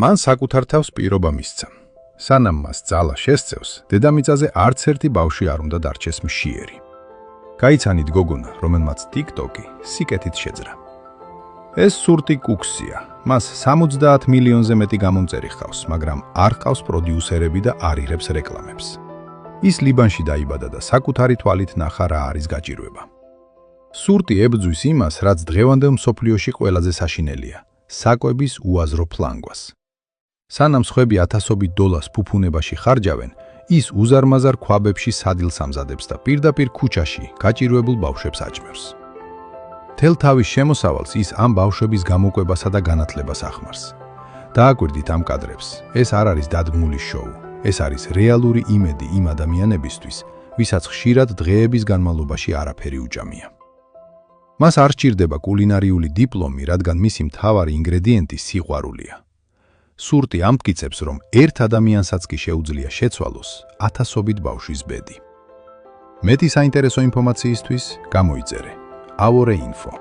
მან საკუთარ თავს პირობა მისცა. სანამ მას ძალა შესწევს, დედამიწაზე არც ერთი ბავშვი არ უნდა დარჩეს მშიერი. გაიცანით გოგონა, რომელმაც TikTok-ი სიკეთით შეძრა. ეს სურტი კუქსია. მას 70 მილიონზე მეტი გამომწერი ჰყავს, მაგრამ არ ჰყავს პროდიუსერები და არ იღებს რეკლამებს. ის ლიბანში დაიბადა და საკუთარი თვალით ნახა რა არის გაჭირვება. სურტი ებრძვის იმას, რაც დღევანდელ მსოფლიოში ყველაზე საშინელია – საკვების უაზრო ფლანგვას. სანამ სხვები ათასობით დოლარს ფუფუნებაში ხარჯავენ, ის უზარმაზარ ქვაბებში სადილს ამზადებს და პირდაპირ ქუჩაში გაჭირვებულ ბავშვებს აჭმევს. მთელ თავის შემოსავალს ის ამ ბავშვების გამოკვებასა და განათლებას ახმარს. დააკვირდით ამ კადრებს, ეს არ არის დადგმული შოუ, ეს არის რეალური იმედი იმ ადამიანებისთვის, ვისაც ხშირად დღეების განმავლობაში არაფერი უჭამია. მას არ სჭირდება კულინარიული დიპლომი, რადგან მისი მთავარი ინგრედიენტი სიყვარულია. სურტი ამტკიცებს, რომ ერთ ადამიანსაც კი შეუძლია შეცვალოს ათასობით ბავშვის ბედი. მეტი საინტერესო ინფორმაციისთვის გამოიწერე. Avore Info